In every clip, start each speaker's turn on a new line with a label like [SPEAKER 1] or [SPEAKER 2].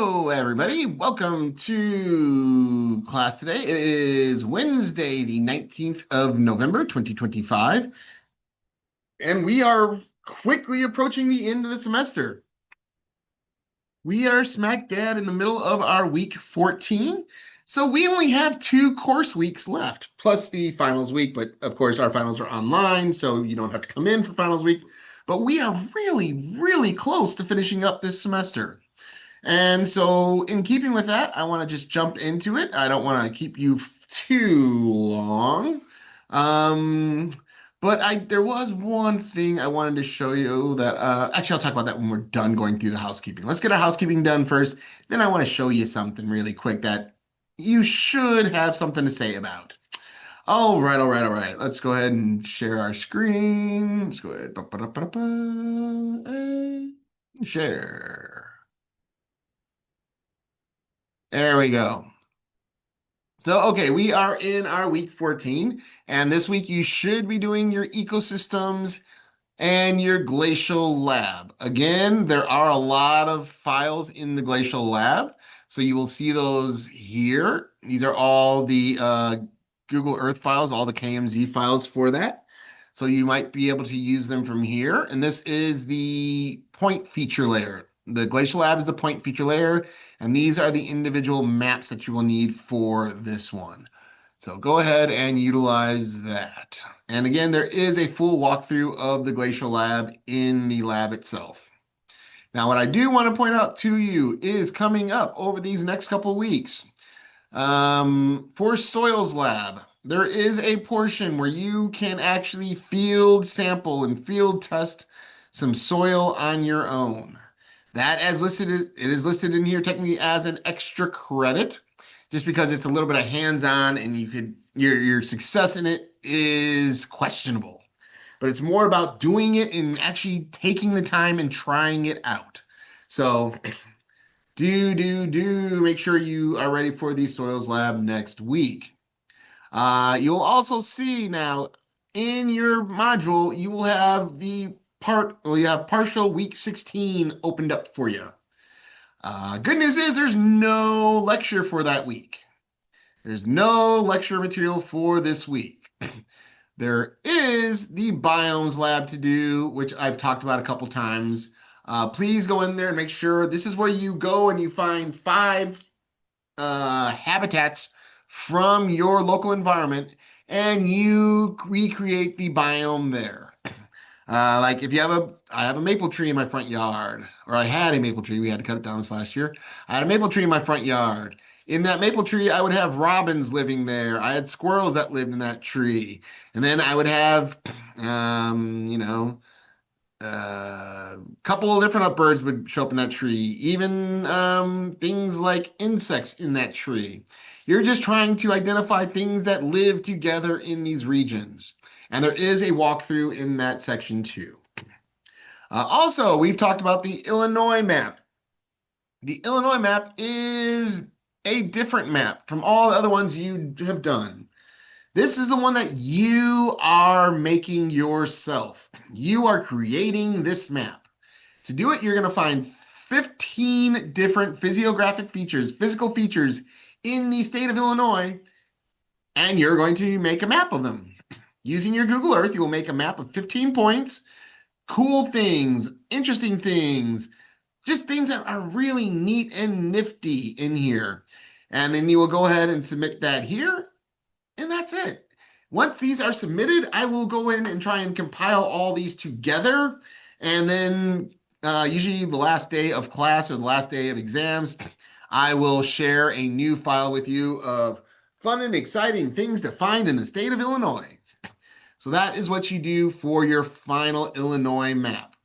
[SPEAKER 1] Hello, everybody. Welcome to class today. It is Wednesday, the 19th of November, 2025, and we are quickly approaching the end of the semester. We are smack dab in the middle of our week 14, so we only have 2 course weeks left, plus the finals week, but of course our finals are online, so you don't have to come in for finals week. But we are really, really close to finishing up this semester. And so, in keeping with that, I want to just jump into it. I don't want to keep you too long. Um, but there was one thing I wanted to show you that, actually, I'll talk about that when we're done going through the housekeeping. Let's get our housekeeping done first. Then I want to show you something really quick that you should have something to say about. All right, all right, all right. Let's go ahead and share our screen. Let's go ahead. Share. There we go. So, okay, we are in our week 14, and this week you should be doing your ecosystems and your glacial lab. Again, there are a lot of files in the glacial lab, so you will see those here. These are all the Google Earth files, all the KMZ files for that. So you might be able to use them from here. And this is the point feature layer. The glacial lab is the point feature layer, and these are the individual maps that you will need for this one. So go ahead and utilize that. And again, there is a full walkthrough of the glacial lab in the lab itself. Now, what I do want to point out to you is coming up over these next couple of weeks. For Soils Lab, there is a portion where you can actually field sample and field test some soil on your own. That as listed, it is listed in here technically as an extra credit, just because it's a little bit of hands-on and your success in it is questionable. But it's more about doing it and actually taking the time and trying it out. So do make sure you are ready for the Soils Lab next week. You'll also see now in your module, you will have you have partial week 16 opened up for you. Good news is there's no lecture for that week. There's no lecture material for this week. There is the biomes lab to do, which I've talked about a couple times. Please go in there and make sure this is where you go and you find 5 habitats from your local environment and you recreate the biome there. Like if I have a maple tree in my front yard, or I had a maple tree. We had to cut it down this last year. I had a maple tree in my front yard. In that maple tree, I would have robins living there. I had squirrels that lived in that tree. And then I would have, a couple of different birds would show up in that tree, even things like insects in that tree. You're just trying to identify things that live together in these regions. And there is a walkthrough in that section too. Also, we've talked about the Illinois map. The Illinois map is a different map from all the other ones you have done. This is the one that you are making yourself. You are creating this map. To do it, you're going to find 15 different physiographic features, physical features in the state of Illinois, and you're going to make a map of them. Using your Google Earth, you will make a map of 15 points, cool things, interesting things, just things that are really neat and nifty in here. And then you will go ahead and submit that here. And that's it. Once these are submitted, I will go in and try and compile all these together. And then usually the last day of class or the last day of exams, I will share a new file with you of fun and exciting things to find in the state of Illinois. So that is what you do for your final Illinois map.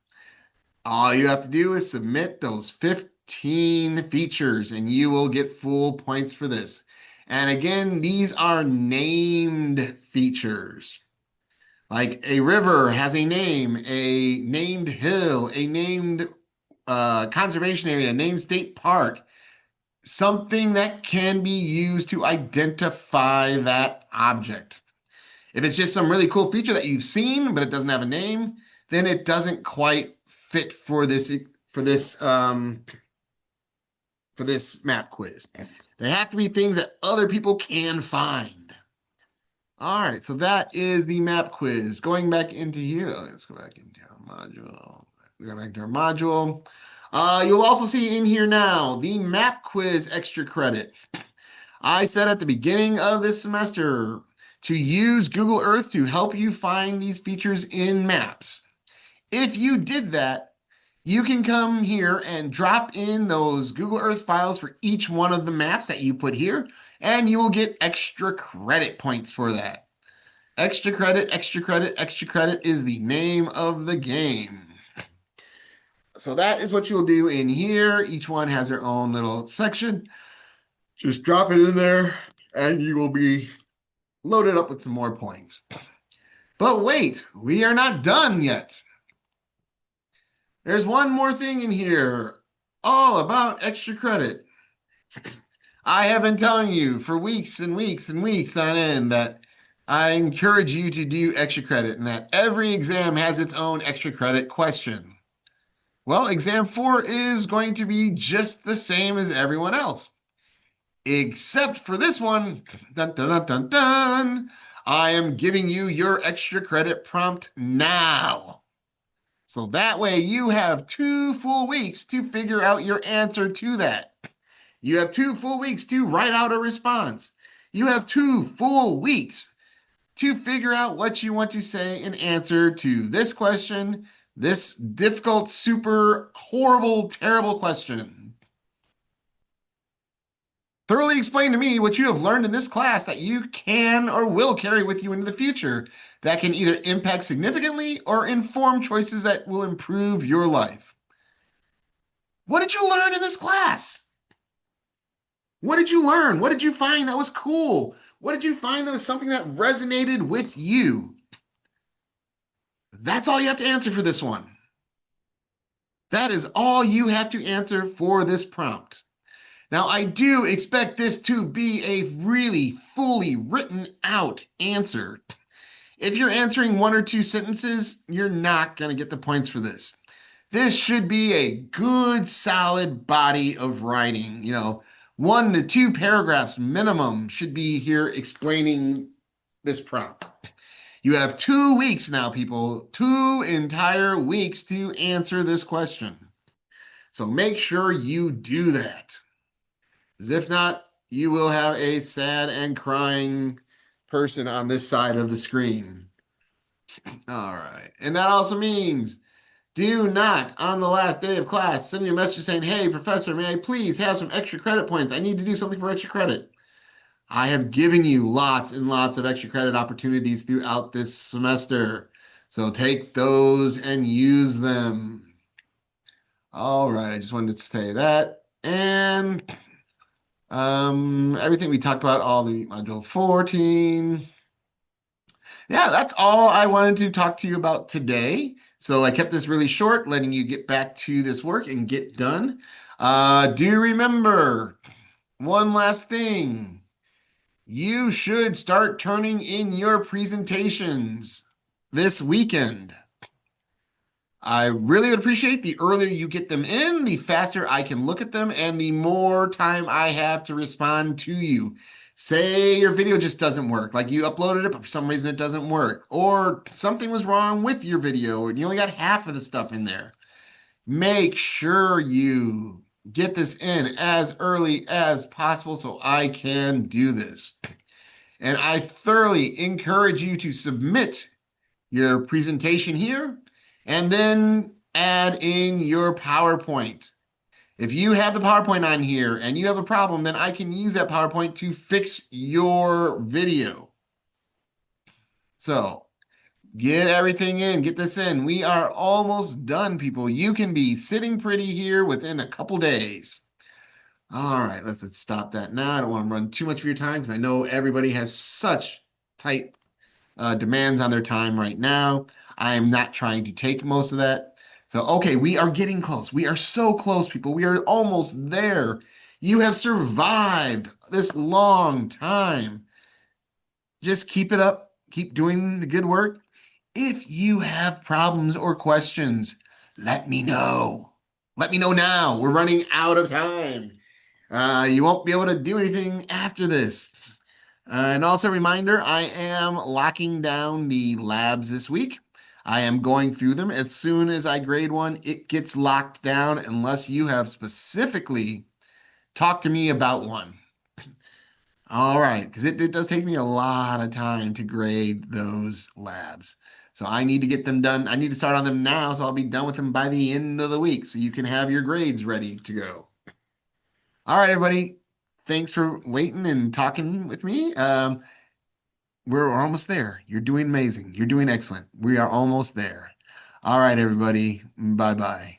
[SPEAKER 1] All you have to do is submit those 15 features and you will get full points for this. And again, these are named features. Like a river has a name, a named hill, a named conservation area, a named state park, something that can be used to identify that object. If it's just some really cool feature that you've seen, but it doesn't have a name, then it doesn't quite fit for this for this map quiz. They have to be things that other people can find. All right, so that is the map quiz. Going back into here, let's go back into our module. Go back to our module. You'll also see in here now the map quiz extra credit. I said at the beginning of this semester to use Google Earth to help you find these features in maps. If you did that, you can come here and drop in those Google Earth files for each one of the maps that you put here, and you will get extra credit points for that. Extra credit, extra credit, extra credit is the name of the game. So that is what you'll do in here. Each one has their own little section. Just drop it in there, and you will be loaded up with some more points. But wait, we are not done yet. There's one more thing in here, all about extra credit. I have been telling you for weeks and weeks and weeks on end that I encourage you to do extra credit and that every exam has its own extra credit question. Well, exam 4 is going to be just the same as everyone else. Except for this one, dun, dun, dun, dun, dun, I am giving you your extra credit prompt now. So that way you have 2 full weeks to figure out your answer to that. You have 2 full weeks to write out a response. You have 2 full weeks to figure out what you want to say in answer to this question, this difficult, super horrible, terrible question. Thoroughly explain to me what you have learned in this class that you can or will carry with you into the future that can either impact significantly or inform choices that will improve your life. What did you learn in this class? What did you learn? What did you find that was cool? What did you find that was something that resonated with you? That's all you have to answer for this one. That is all you have to answer for this prompt. Now, I do expect this to be a really fully written out answer. If you're answering 1 or 2 sentences, you're not going to get the points for this. This should be a good, solid body of writing. 1 to 2 paragraphs minimum should be here explaining this prompt. You have 2 weeks now, people, 2 entire weeks to answer this question. So make sure you do that. If not, you will have a sad and crying person on this side of the screen. All right. And that also means do not, on the last day of class, send me a message saying, hey, professor, may I please have some extra credit points? I need to do something for extra credit. I have given you lots and lots of extra credit opportunities throughout this semester. So take those and use them. All right. I just wanted to say that. And everything we talked about, all the module 14. Yeah, that's all I wanted to talk to you about today. So I kept this really short, letting you get back to this work and get done. Do remember one last thing. You should start turning in your presentations this weekend. I really would appreciate the earlier you get them in, the faster I can look at them, and the more time I have to respond to you. Say your video just doesn't work, like you uploaded it, but for some reason it doesn't work, or something was wrong with your video and you only got half of the stuff in there. Make sure you get this in as early as possible so I can do this. And I thoroughly encourage you to submit your presentation here and then add in your PowerPoint. If you have the PowerPoint on here and you have a problem, then I can use that PowerPoint to fix your video. So get everything in, get this in. We are almost done, people. You can be sitting pretty here within a couple days. All right, let's stop that now. I don't want to run too much of your time because I know everybody has such tight demands on their time right now. I am not trying to take most of that. So, okay, we are getting close. We are so close, people. We are almost there. You have survived this long time. Just keep it up. Keep doing the good work. If you have problems or questions, let me know. Let me know now. We're running out of time. You won't be able to do anything after this. And also a reminder, I am locking down the labs this week. I am going through them. As soon as I grade one, it gets locked down unless you have specifically talked to me about one. All right, because it does take me a lot of time to grade those labs. So I need to get them done. I need to start on them now, so I'll be done with them by the end of the week so you can have your grades ready to go. All right, everybody. Thanks for waiting and talking with me. We're almost there. You're doing amazing. You're doing excellent. We are almost there. All right, everybody. Bye bye.